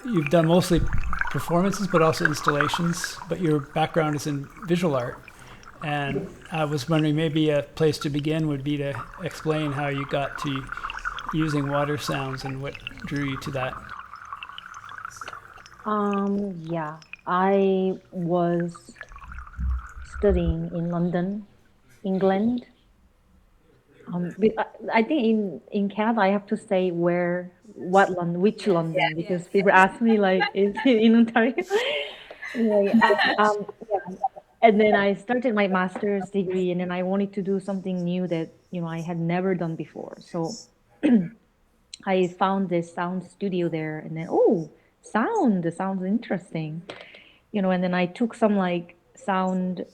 you've done mostly performances, but also installations. But your background is in visual art, and I was wondering maybe a place to begin would be to explain how you got to using water sounds and what drew you to that. Yeah, I was studying in London, England. I think in Canada I have to say what London, which London, because people ask me like, is it in Ontario? Anyway, yeah. And then I started my master's degree, and then I wanted to do something new that I had never done before. So I found this sound studio there, and then sound sounds interesting, and then I took some like sound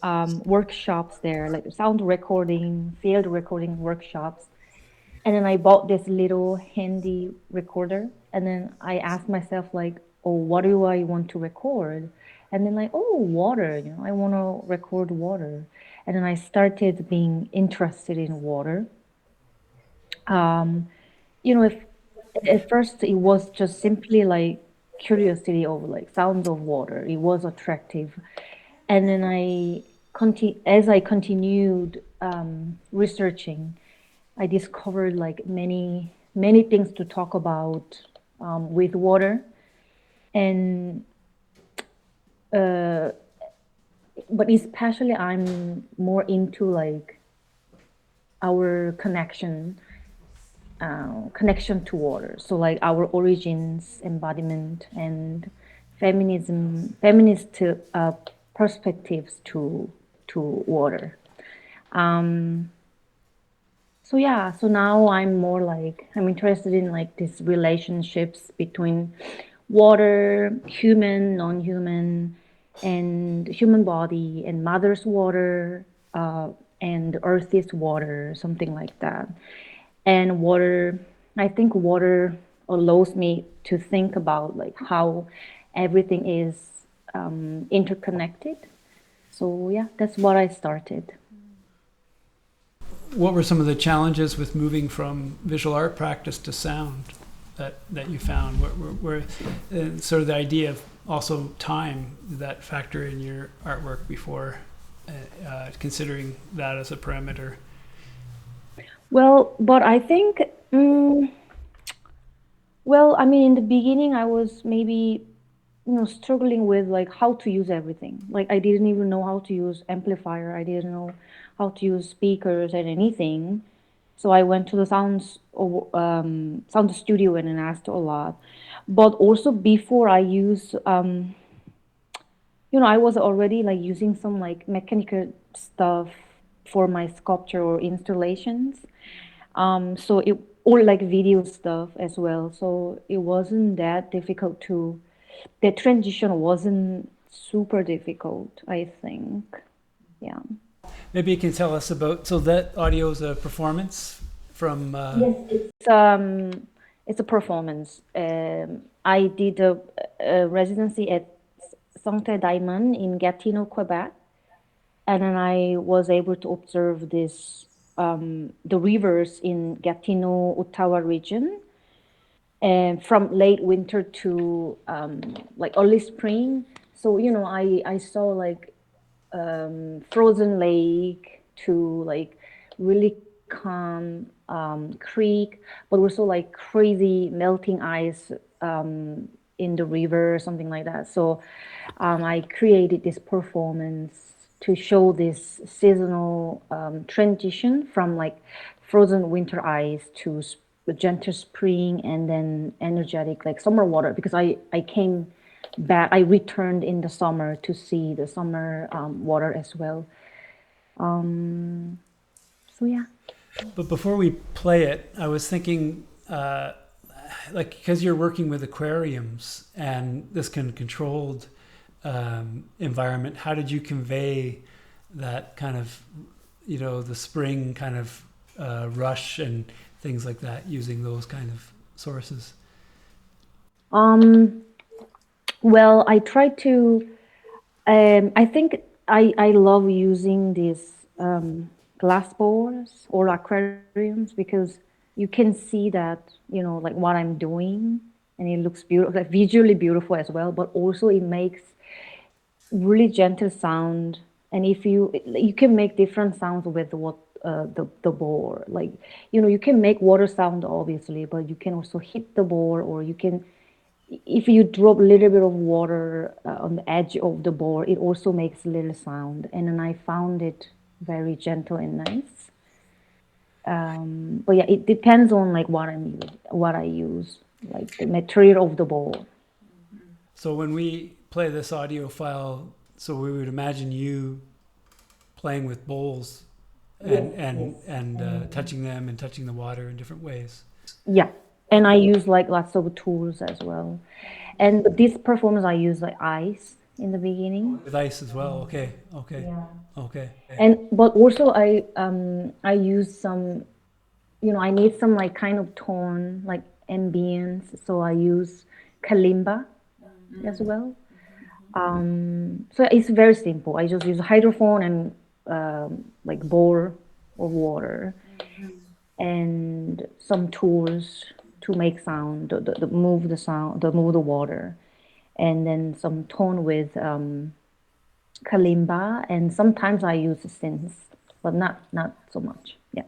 workshops there, like sound recording, field recording workshops. And then I bought this little handy recorder, and then I asked myself like, oh, what do I want to record? And then like, oh, water, I want to record water. And then I started being interested in water. If at first it was just simply like curiosity over like sounds of water. It was attractive. And then as I continued researching, I discovered like many things to talk about with water, and but especially I'm more into like our connection to water. So like our origins, embodiment, and feminist perspectives to water. So yeah, so now I'm interested in like these relationships between water, human, non-human, and human body, and mother's water, and earth is water, something like that. And water, I think water allows me to think about like how everything is interconnected. So yeah, that's what I started. What were some of the challenges with moving from visual art practice to sound that you found? Where sort of the idea of also time, did that factor in your artwork before considering that as a parameter? Well, but I think, well, I mean, in the beginning, I was maybe, struggling with like how to use everything. Like I didn't even know how to use amplifier. I didn't know how to use speakers and anything. So I went to the sound studio and then asked a lot. But also before I use, I was already like using some like mechanical stuff for my sculpture or installations. So it or like video stuff as well. So it wasn't that difficult to. The transition wasn't super difficult, I think. Yeah. Maybe you can tell us about, so that audio is a performance from, Yes, it's a performance. I did a residency at Santé Diamond in Gatineau, Quebec, and then I was able to observe the rivers in Gatineau, Ottawa region, and from late winter to like early spring. So I saw like frozen lake to like really calm creek, but also like crazy melting ice in the river, something like that. So I created this performance to show this seasonal transition from like frozen winter ice to gentle spring, and then energetic like summer water, because I came back. I returned in the summer to see the summer water as well. So yeah. but before we play it, I was thinking, like, because you're working with aquariums and this kind of controlled environment, how did you convey that kind of, the spring kind of rush and things like that using those kind of sources? Um, well, I try to. I think I love using these glass bowls or aquariums because you can see that like what I'm doing. and it looks beautiful, like visually beautiful as well. But also it makes really gentle sound, and if you can make different sounds with what the bowl. Like, you can make water sound obviously, but you can also hit the bowl, or you can, if you drop a little bit of water on the edge of the bowl, it also makes a little sound. And then I found it very gentle and nice. But yeah, it depends on like what I use, like the material of the bowl. So when we play this audio file, so we would imagine you playing with bowls Yes, and touching them and touching the water in different ways. yeah. And I use like lots of tools as well. And this performance, I use like ice in the beginning. With ice as well. Okay. Okay. Yeah. Okay. And but also I use some, I need some like kind of tone, like ambience. So I use kalimba as well. So it's very simple. I just use hydrophone and like bowl of water and some tools to make sound, move the sound, move the water, and then some tone with kalimba, and sometimes I use synths, but not so much. Yeah.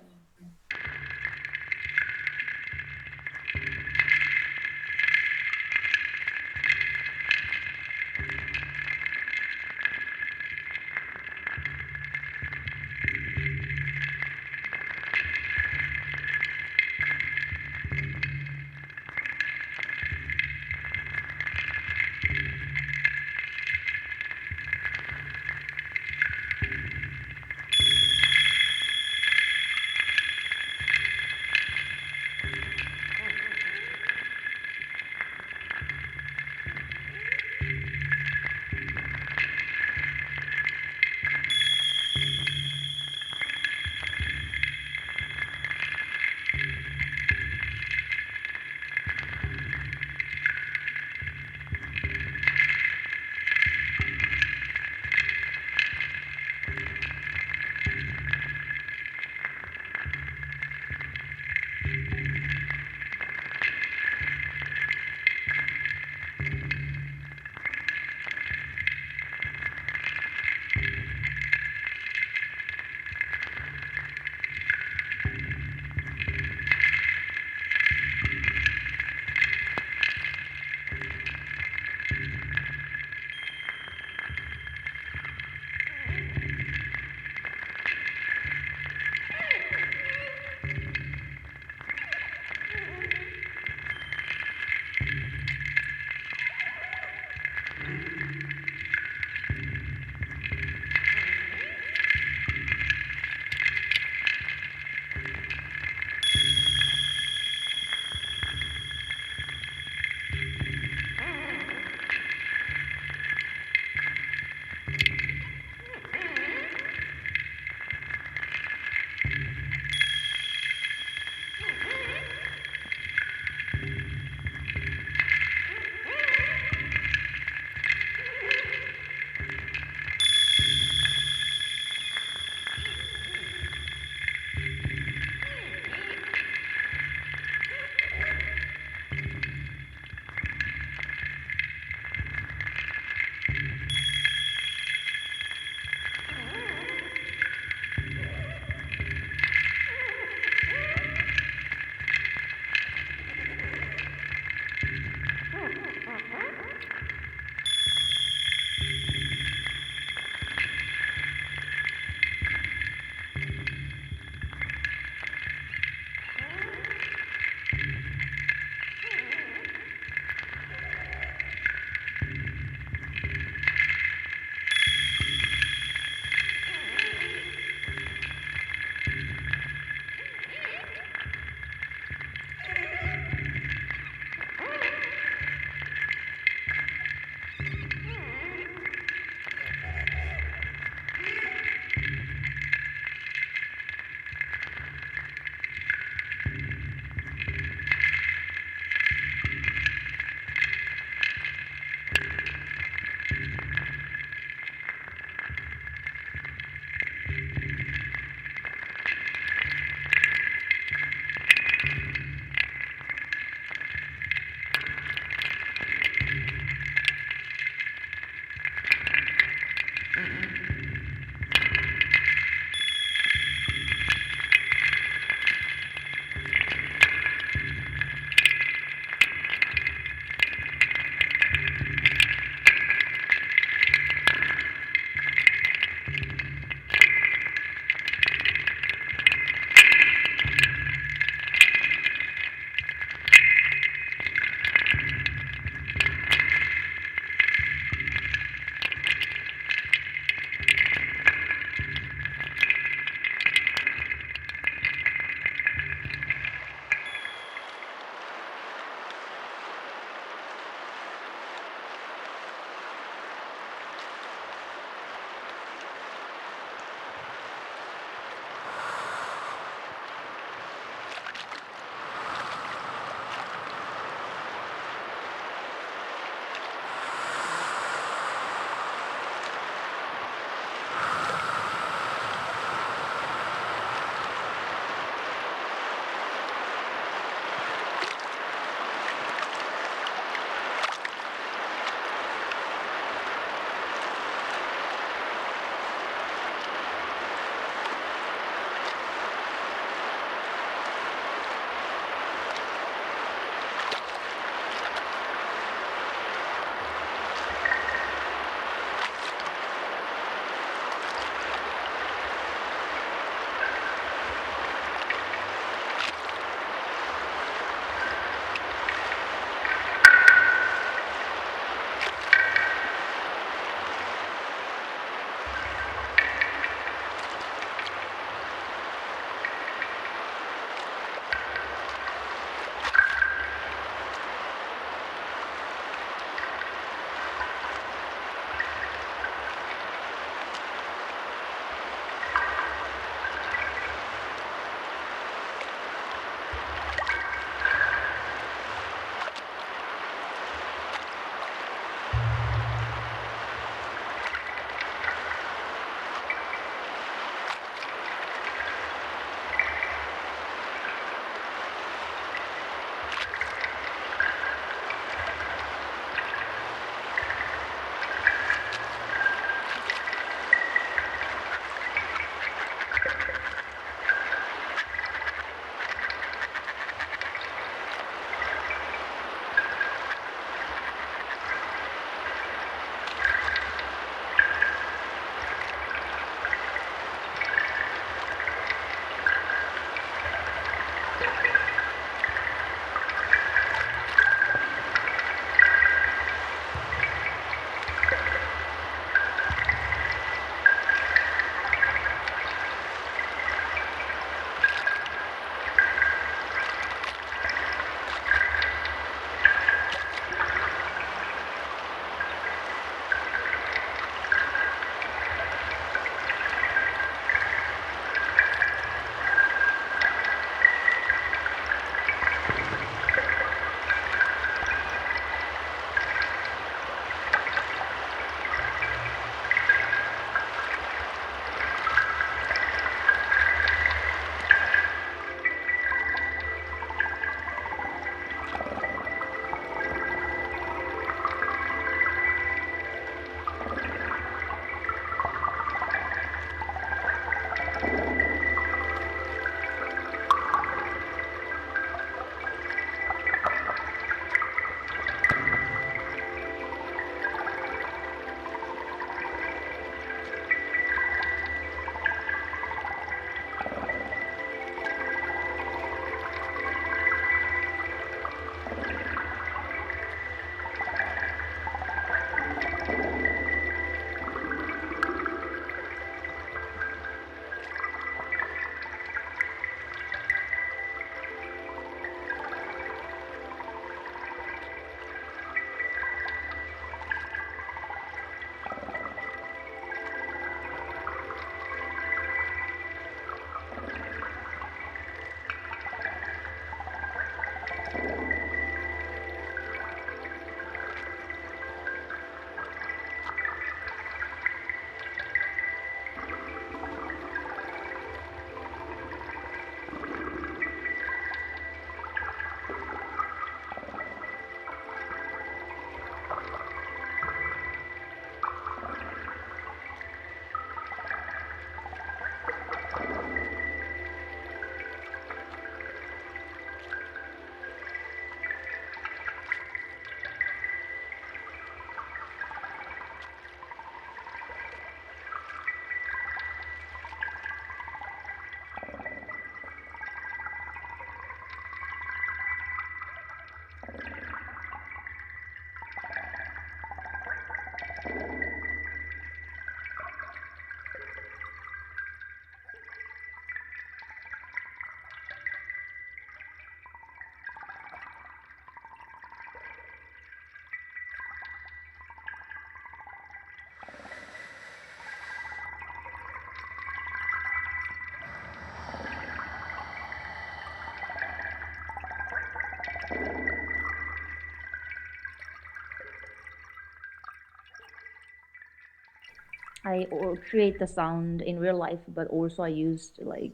I or create the sound in real life, but also I used like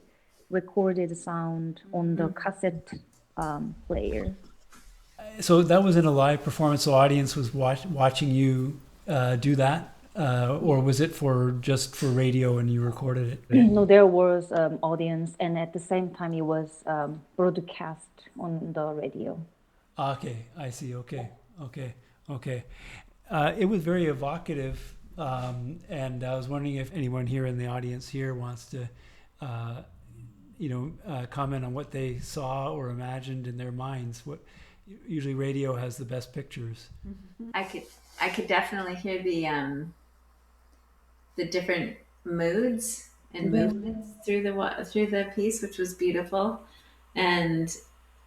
recorded sound on the cassette player. So that was in a live performance. So audience was watching you do that, or was it for just for radio and you recorded it? No, there was audience, and at the same time, it was broadcast on the radio. Okay, I see. Okay, okay, okay. It was very evocative, and I was wondering if anyone here in the audience here wants to, comment on what they saw or imagined in their minds. What usually radio has the best pictures. I could definitely hear the different moods and movements through the piece, which was beautiful. And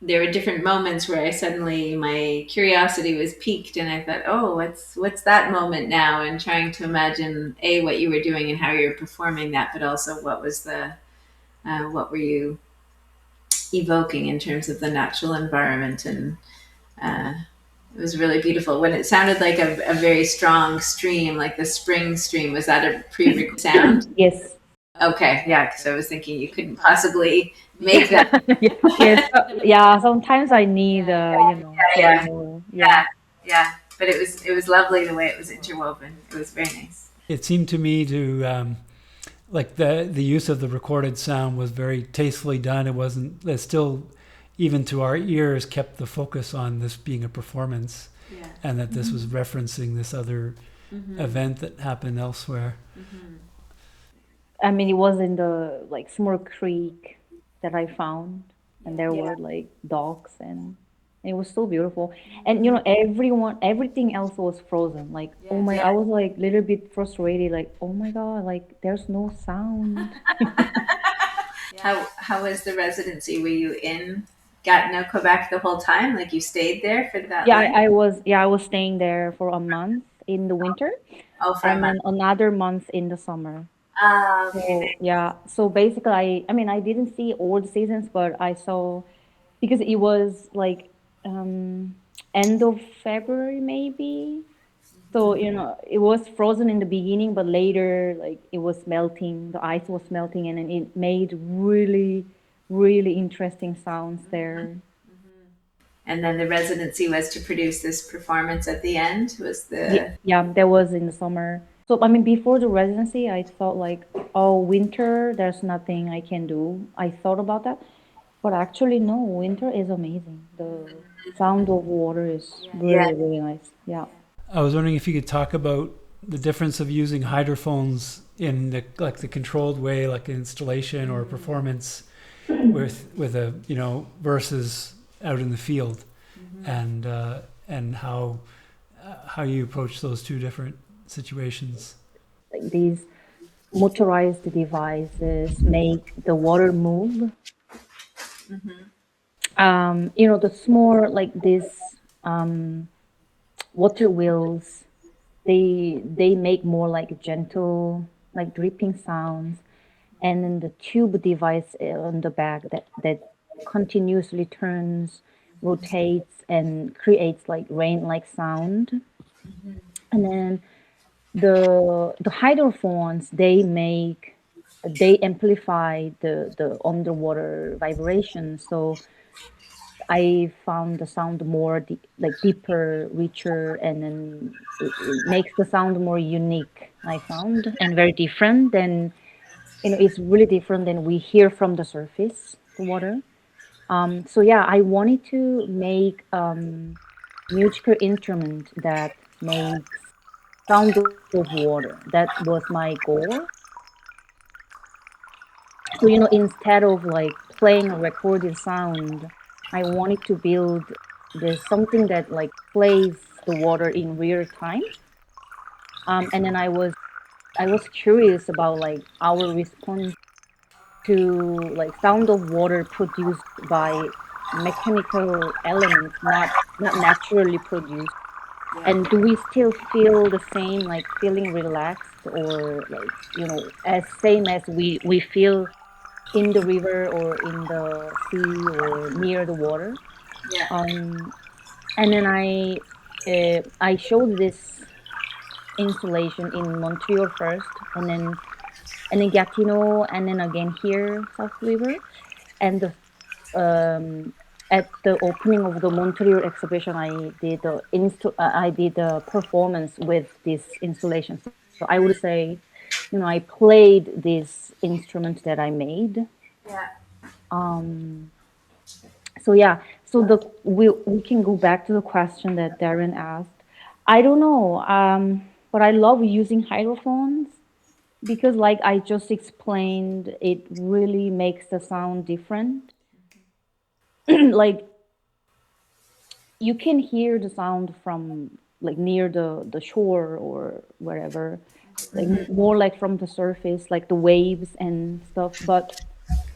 there were different moments where I suddenly my curiosity was piqued, and I thought, "Oh, what's that moment now?" And trying to imagine what you were doing and how you were performing that, but also what were you evoking in terms of the natural environment. And it was really beautiful when it sounded like a very strong stream, like the spring stream. Was that a pre-recorded sound? Yes. Okay, yeah, because I was thinking you couldn't possibly make that. Yes. Yeah. Sometimes I need, more. Yeah. But it was lovely the way it was interwoven. It was very nice. It seemed to me to like the use of the recorded sound was very tastefully done. It still, even to our ears, kept the focus on this being a performance, and that this was referencing this other event that happened elsewhere. I mean, it was in the like small creek that I found, and there were like dogs, and it was so beautiful. And everything else was frozen. Like, oh my, I was like a little bit frustrated. Like, oh my God, like there's no sound. How was the residency? Were you in Gatineau, Quebec the whole time? Like you stayed there for that? Yeah, I was staying there for a month in the winter, Oh, for a and then month. another month in the summer. Okay. So yeah, so basically, I mean, I didn't see all the seasons, but I saw because it was like end of February maybe. So it was frozen in the beginning, but later, like it was melting, the ice was melting, and then it made really, really interesting sounds there. And then the residency was to produce this performance at the end. Yeah, that was in the summer. So I mean, before the residency, I thought like, oh, winter, there's nothing I can do. I thought about that, but actually, no, winter is amazing. The sound of water is really, really nice. Yeah. I was wondering if you could talk about the difference of using hydrophones in the controlled way, like an installation or a performance, with a versus out in the field, and how you approach those two different situations. Like these motorized devices make the water move. The small like this water wheels, they make more like gentle, like dripping sounds, and then the tube device on the back that continuously turns, rotates, and creates like rain-like sound. And then the hydrophones they amplify the underwater vibration, so I found the sound more deeper, richer, and then it makes the sound more unique, I found, and very different than it's really different than we hear from the surface, the water. So yeah, I wanted to make musical instrument that makes sound of water. That was my goal. So instead of like playing a recorded sound, I wanted to build this something that like plays the water in real time. And then I was curious about like our response to like sound of water produced by mechanical elements, not naturally produced. And do we still feel the same, like feeling relaxed, or like as same as we feel in the river or in the sea or near the water? Yeah. And then I showed this installation in Montreal first, and then Gatineau, and then again here, South River. And at the opening of the Montreal exhibition, I did a performance with this installation. So I would say, I played this instrument that I made. Yeah. So yeah, so we can go back to the question that Darren asked. I don't know, but I love using hydrophones because, like I just explained, it really makes the sound different. Like you can hear the sound from like near the shore or wherever, like more like from the surface, like the waves and stuff. But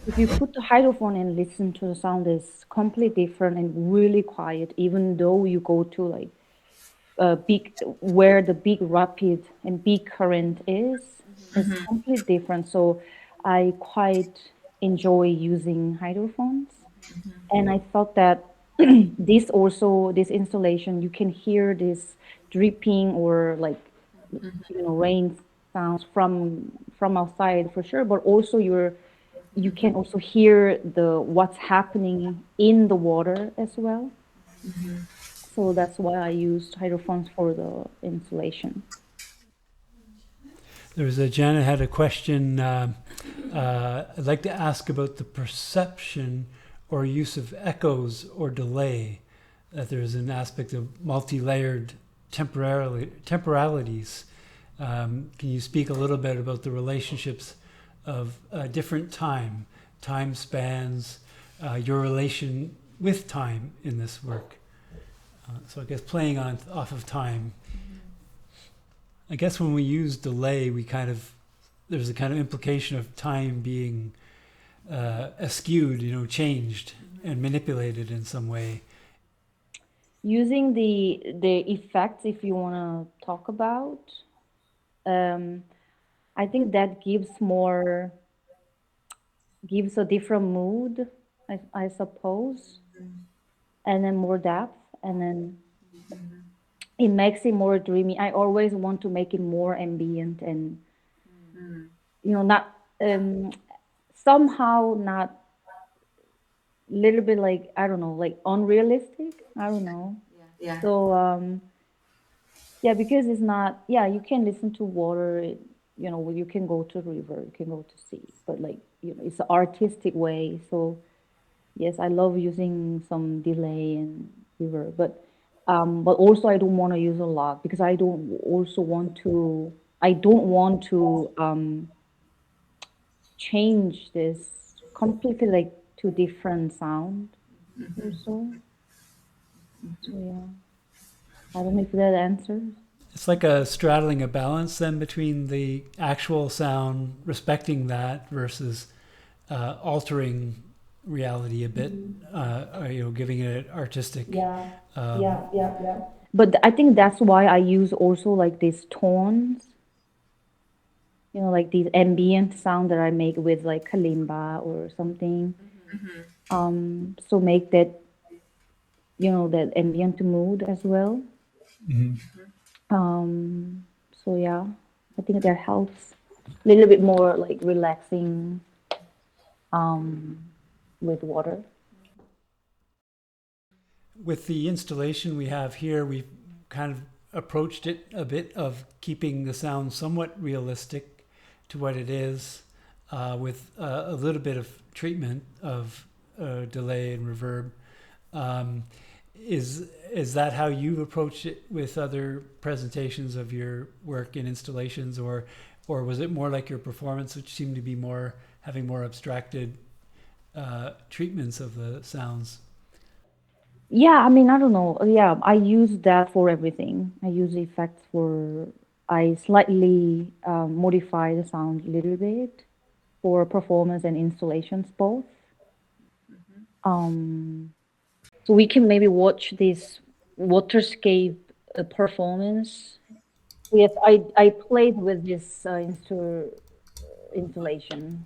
if you put the hydrophone and listen to the sound, is completely different and really quiet, even though you go to like big where the big rapid and big current is. It's completely different. So I quite enjoy using hydrophones. And I thought that this installation, you can hear this dripping or like rain sounds from outside for sure, but also you can also hear the what's happening in the water as well. So that's why I used hydrophones for the installation. Janet had a question. I'd like to ask about the perception or use of echoes or delay. That there's an aspect of multi-layered temporalities. Can you speak a little bit about the relationships of different time spans, your relation with time in this work? So I guess playing off of time. I guess when we use delay, there's a kind of implication of time being skewed, changed and manipulated in some way. Using the effects, if you want to talk about, I think that gives a different mood, I suppose, and then more depth, and then it makes it more dreamy. I always want to make it more ambient and not somehow not little bit like, I don't know, like unrealistic. I don't know. Yeah. So yeah, because it's not, yeah, you can listen to water, you can go to river, you can go to sea, but like, it's an artistic way. So yes, I love using some delay and river, but also I don't want to use a lot because I don't want to change this completely like to different sound also. So yeah, I don't know if that answers. It's like straddling a balance then between the actual sound, respecting that, versus altering reality a bit, or, giving it artistic. Yeah. But I think that's why I use also like these tones, like these ambient sound that I make with like kalimba or something. So make that, that ambient mood as well. So yeah, I think that helps a little bit more like relaxing with water. With the installation we have here, we've kind of approached it a bit of keeping the sound somewhat realistic to what it is, with a little bit of treatment of delay and reverb. Is that how you've approached it with other presentations of your work in installations, or was it more like your performance, which seemed to be having more abstracted treatments of the sounds? Yeah, I mean, I don't know. Yeah, I use that for everything. I use effects I slightly modify the sound a little bit for performance and installations both. So we can maybe watch this Waterscape performance. Yes, I played with this installation.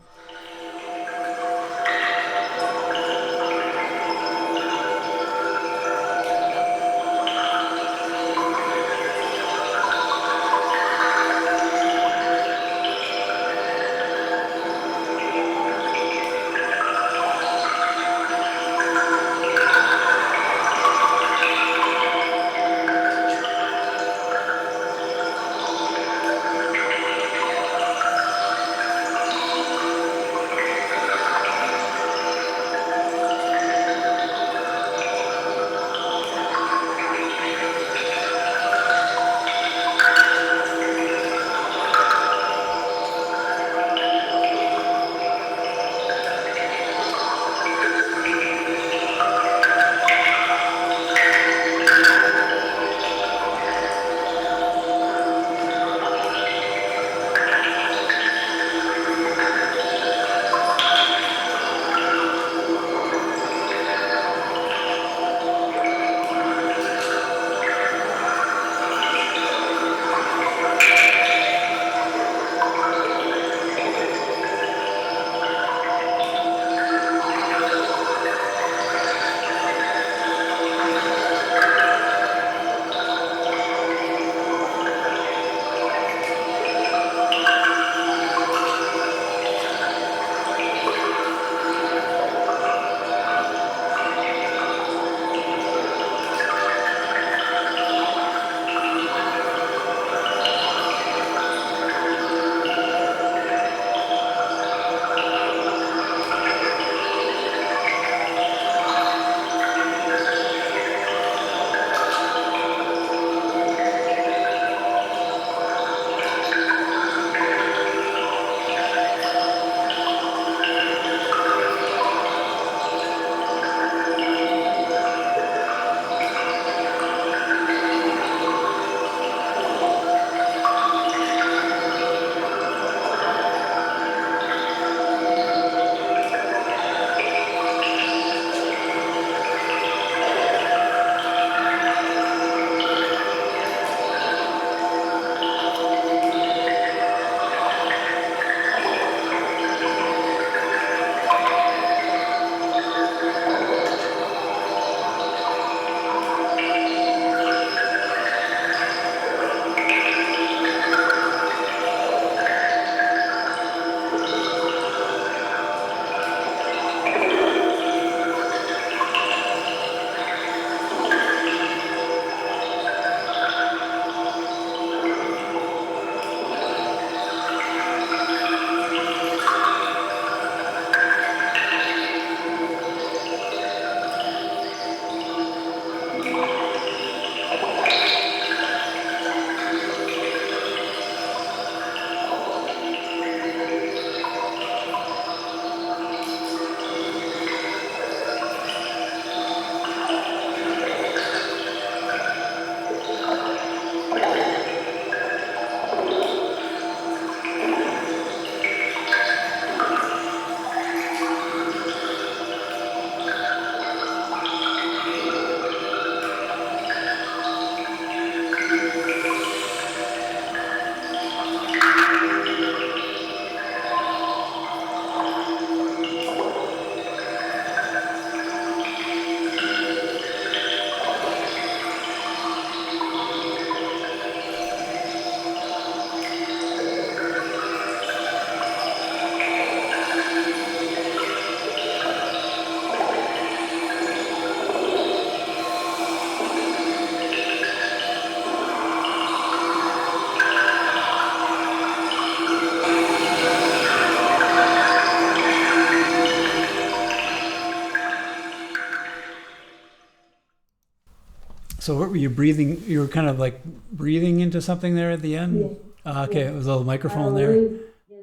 So what were you breathing? You were kind of like breathing into something there at the end? Yes. Okay, Yes. it was a little I microphone there. always,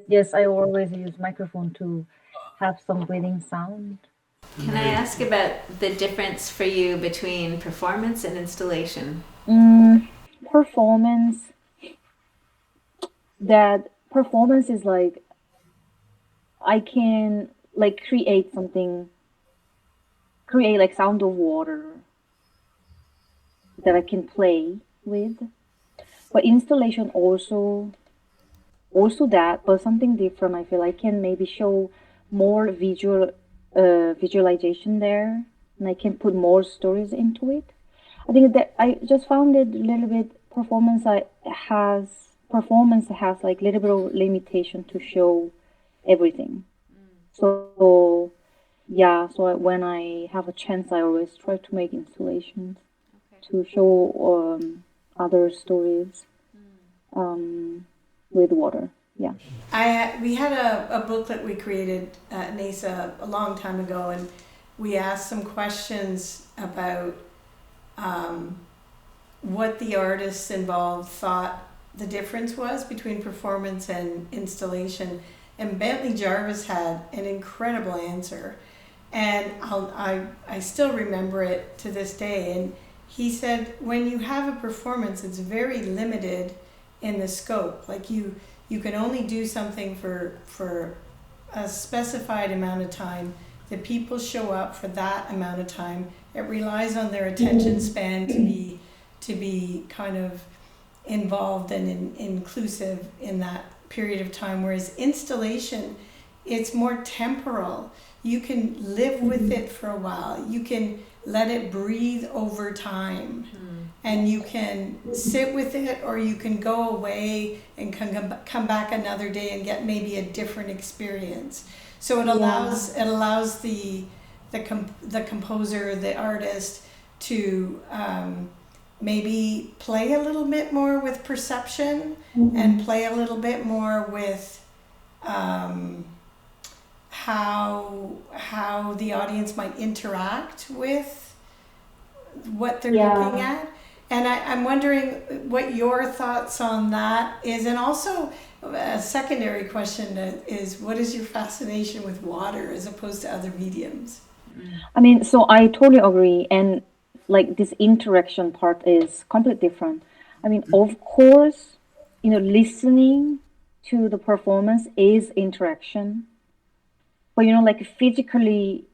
yes, I always use microphone to have some breathing sound. Can I ask about the difference for you between performance and installation? Performance. That performance is like I can like create something, create like sound of water that I can play with. But installation also that, but something different. I feel I can maybe show more visualization there, and I can put more stories into it. I think that I just found it a little bit performance has like little bit of limitation to show everything. So yeah, so when I have a chance, I always try to make installations to show other stories with water. Yeah. We had a booklet we created at NAISA a long time ago, and we asked some questions about what the artists involved thought the difference was between performance and installation. And Bentley Jarvis had an incredible answer, and I still remember it to this day. And he said, when you have a performance, it's very limited in the scope. Like you can only do something for a specified amount of time. The people show up for that amount of time. It relies on their attention span to be kind of involved and inclusive in that period of time. Whereas installation, it's more temporal. You can live with it for a while. You can let it breathe over time. And you can sit with it, or you can go away and come back another day and get maybe a different experience. So it allows the composer, the artist, to maybe play a little bit more with perception and play a little bit more with how the audience might interact with what they're looking at. And I'm wondering what your thoughts on that is. And also a secondary question is, what is your fascination with water as opposed to other mediums? I mean, so I totally agree. And like this interaction part is completely different. I mean, of course, listening to the performance is interaction. But, like physically,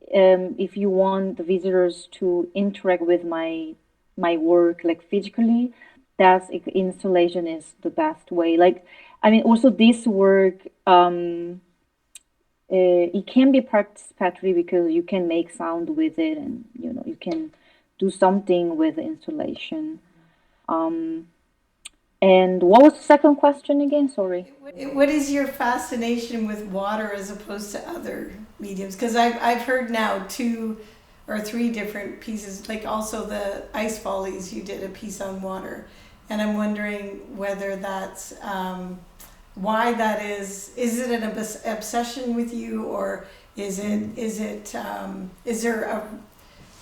if you want the visitors to interact with my work, like physically, that's installation is the best way. Like, I mean, also this work, it can be participatory because you can make sound with it, and you can do something with the installation. And what was the second question again? Sorry. What is your fascination with water as opposed to other mediums? Because I've heard now 2 or 3 different pieces, like also the Ice Follies, you did a piece on water. And I'm wondering whether that's, why that is it an obsession with you, or is there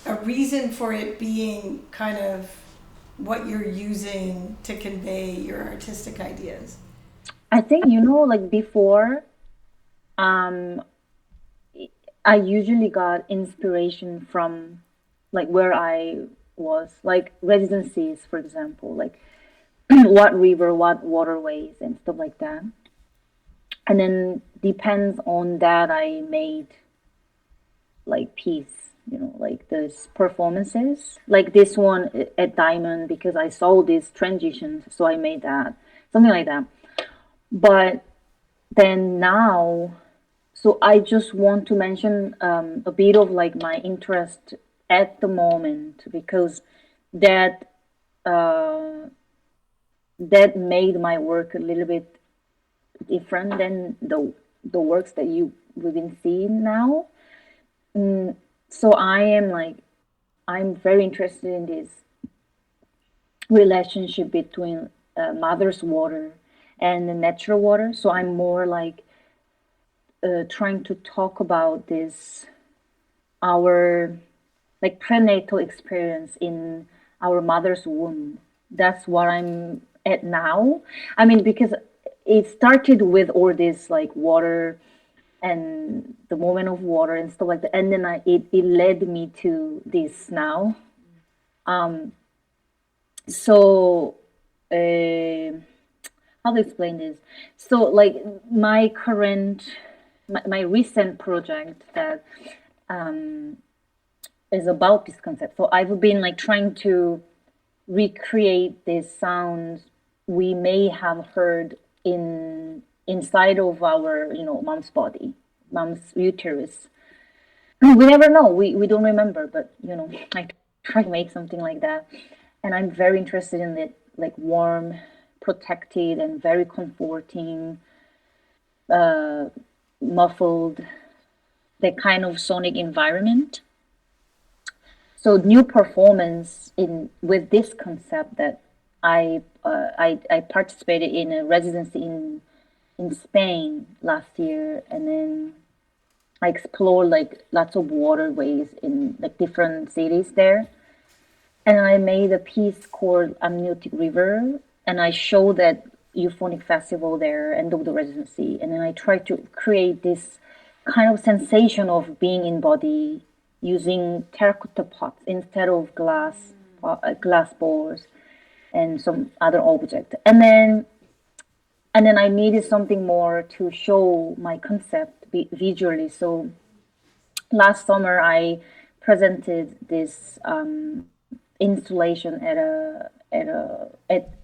a reason for it being kind of what you're using to convey your artistic ideas? I think, like before, I usually got inspiration from like where I was, like residencies, for example, like what river, what waterways and stuff like that. And then depends on that, I made like piece, like those performances, like this one at Diamond, because I saw these transitions, so I made that, something like that. But then now, so I just want to mention a bit of like my interest at the moment, because that that made my work a little bit different than the works that we've been seeing now. So I'm very interested in this relationship between mother's water and the natural water. So I'm more like trying to talk about this, our like prenatal experience in our mother's womb. That's what I'm at now. I mean, because it started with all this like water and the moment of water and stuff like that, and then it led me to this now. So how to explain this? So like my current, my recent project that is about this concept. So I've been like trying to recreate these sounds we may have heard inside of our, mom's body, mom's uterus. We never know. We don't remember, but I try to make something like that, and I'm very interested in it, like warm, protected, and very comforting, muffled, that kind of sonic environment. So new performance in with this concept that I participated in a residency in Spain last year, and then I explored like lots of waterways in like different cities there, and I made a piece called Amniotic River, and I showed that euphonic festival there, end of the residency, and then I tried to create this kind of sensation of being in body using terracotta pots instead of glass balls and some other object, and then I needed something more to show my concept visually. So last summer I presented this installation at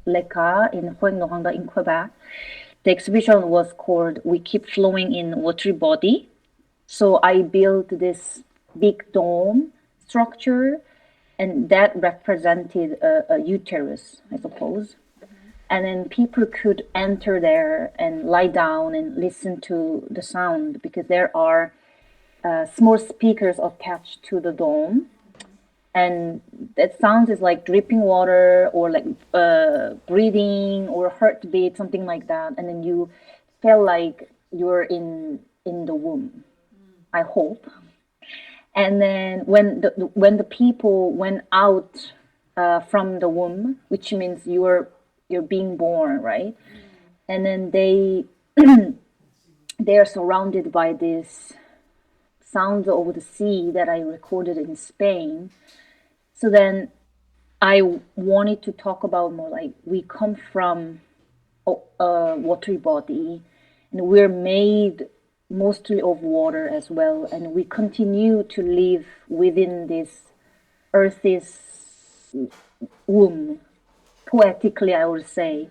Leka in Hohenlohe in Quebec. The exhibition was called "We Keep Flowing in Watery Body." So I built this big dome structure, and that represented a uterus, I suppose. And then people could enter there and lie down and listen to the sound, because there are small speakers attached to the dome, and that sound is like dripping water or like breathing or heartbeat, something like that, and then you feel like you're in the womb, I hope. And then when the people went out from the womb, which means you're being born, right? And then they are surrounded by this sounds of the sea that I recorded in Spain. So then I wanted to talk about more like we come from a watery body, and we're made mostly of water as well, and we continue to live within this earth's womb. Poetically, I would say,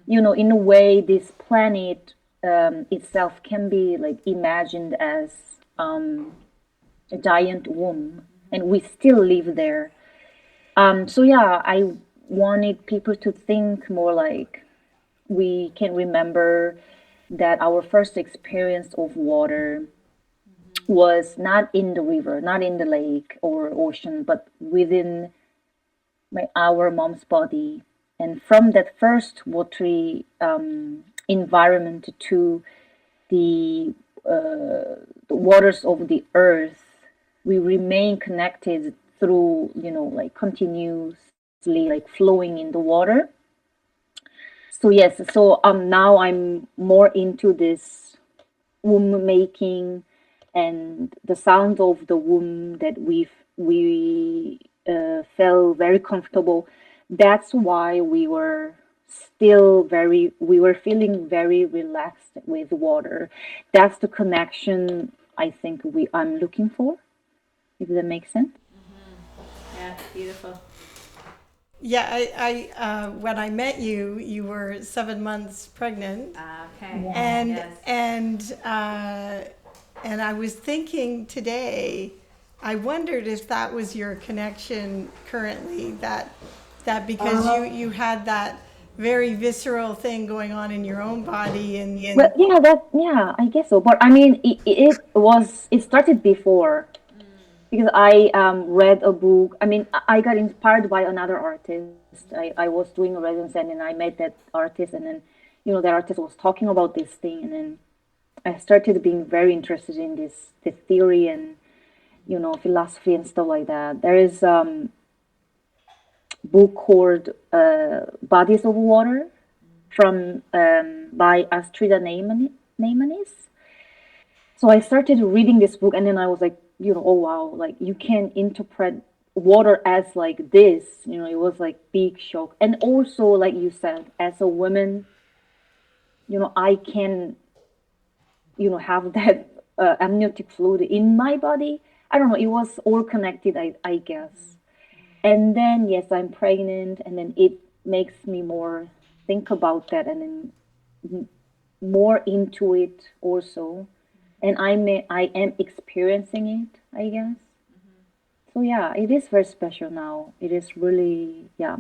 in a way, this planet itself can be like imagined as a giant womb, and we still live there. So yeah, I wanted people to think more like we can remember that our first experience of water was not in the river, not in the lake or ocean, but within our mom's body. And from that first watery environment to the, the waters of the earth, we remain connected through, like continuously like flowing in the water. So yes, so now I'm more into this womb making and the sound of the womb that we felt very comfortable. That's why we were feeling very relaxed with water. That's the connection I think I'm looking for, if that makes sense. Yeah, beautiful. Yeah, I when I met you, you were 7 months pregnant, Okay. and Yes. and I was thinking today, I wondered if that was your connection currently, that because you had that very visceral thing going on in your own body, and Well, yeah, I guess so. But I mean, it started before, because I read a book. I mean, I got inspired by another artist. I was doing a residency, and then I met that artist, and then that artist was talking about this thing, and then I started being very interested in this theory and philosophy and stuff like that. book called Bodies of Water from by Astrida Neymanis. So I started reading this book, and then I was like, oh wow, like you can interpret water as like this. It was like big shock. And also, like you said, as a woman, I can, have that amniotic fluid in my body. I don't know. It was all connected, I guess. And then yes, I'm pregnant, and then it makes me more think about that, and then more into it also. And I am experiencing it, I guess. So yeah, it is very special now. It is really, yeah.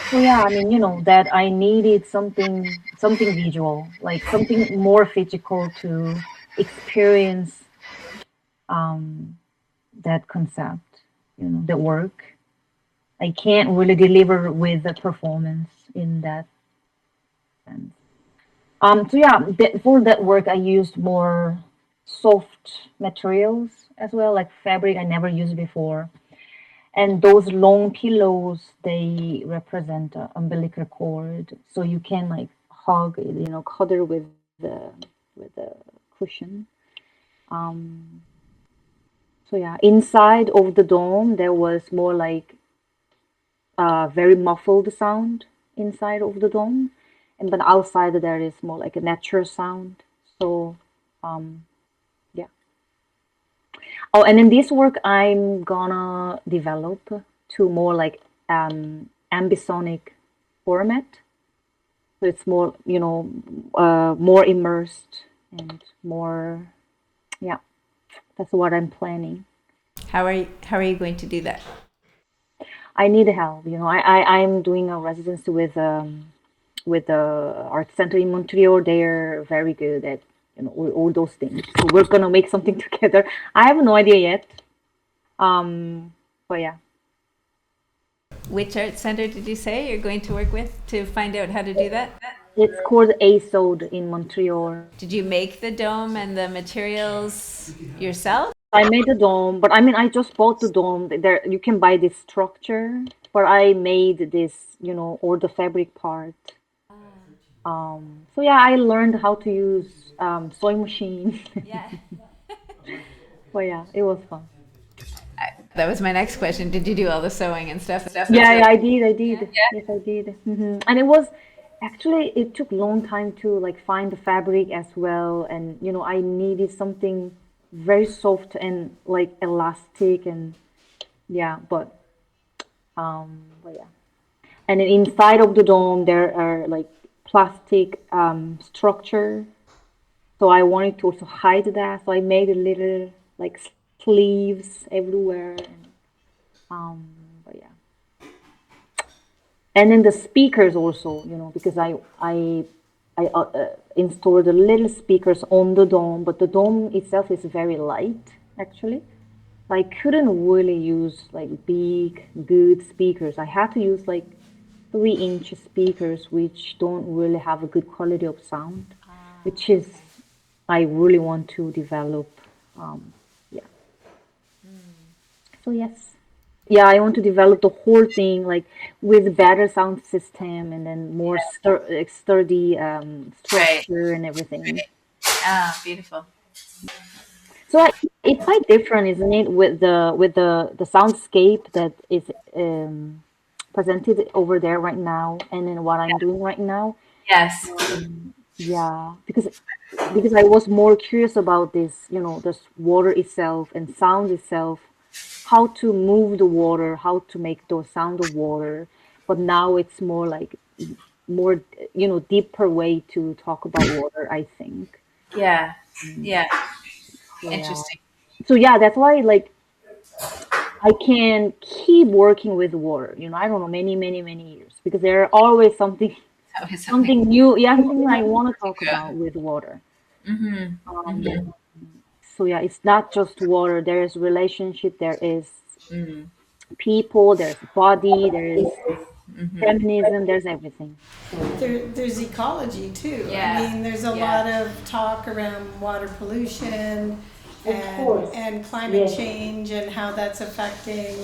So yeah, I mean, that I needed something visual, like something more physical to experience that concept, the work. I can't really deliver with the performance in that sense. So yeah, for that work, I used more soft materials as well, like fabric I never used before. And those long pillows, they represent the umbilical cord, so you can like hug, cuddle with the cushion. Um, so yeah, inside of the dome, there was more like very muffled sound inside of the dome, and then outside there is more like a natural sound. So yeah. Oh, and in this work, I'm gonna develop to more like ambisonic format. So it's more, more immersed and more, yeah, that's what I'm planning. How are you going to do that? I need help. I'm doing a residency with the art center in Montreal. They're very good at all those things. So we're gonna make something together. I have no idea yet. But yeah, Which art center did you say you're going to work with to find out how to do that? it's called ASOD in Montreal. Did you make the dome and the materials yourself? I made a dome, but I mean, I just bought the dome. There, you can buy this structure, but I made this, all the fabric part. So yeah, I learned how to use sewing machine. Yeah. But yeah, it was fun. That was my next question. Did you do all the sewing and stuff? Yeah, I did. Yes, I did. And it was actually, it took a long time to like find the fabric as well, and I needed something very soft and like elastic, and yeah, but yeah. And then inside of the dome there are like plastic structure. So I wanted to also hide that. So I made a little like sleeves everywhere. And, but yeah. And then the speakers also, because I installed the little speakers on the dome, but the dome itself is very light actually. I couldn't really use like big, good speakers. I had to use like 3-inch speakers, which don't really have a good quality of sound, which is I really want to develop. Yeah. So yes. Yeah, I want to develop the whole thing like with better sound system and then more sturdy Right. structure and everything. Ah, beautiful. So it's quite different, isn't it, with the soundscape that is um, presented over there right now, and then what I'm doing right now. Yes. Yeah, because I was more curious about this, this water itself and sound itself, how to move the water, how to make the sound of water. But now it's more like more, deeper way to talk about water, I think. Yeah. Yeah. So yeah. Interesting. So yeah, that's why like I can keep working with water, I don't know, many, many, many years because there are always something That was something. something new, yeah, something I want to talk about with water. Mm-hmm. Um, Mm-hmm. so yeah, it's not just water. There is relationship, there is Mm. people, there's body, there is Mm-hmm. feminism, there's everything. So There's ecology too. I Yeah. mean, there's a Yeah. lot of talk around water pollution of course, and climate yes, change and how that's affecting,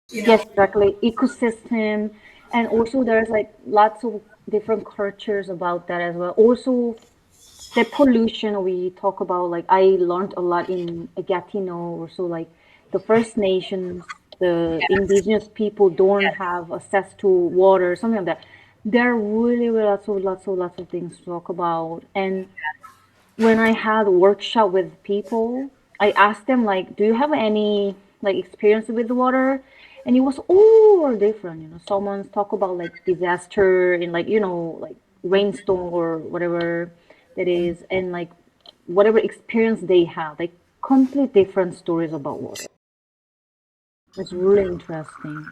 yes, exactly. Ecosystem, and also there's like lots of different cultures about that as well. Also, the pollution we talk about, like I learned a lot in Gatineau, also like the First Nations, the Yes. indigenous people don't Yes. have access to water, something like that. There are really, really lots of things to talk about. And when I had a workshop with people, I asked them like, "Do you have any like experience with the water?" And it was all different. Someone's talk about like disaster and like like rainstorm or whatever that is, and like whatever experience they have, like complete different stories about water. It's really interesting.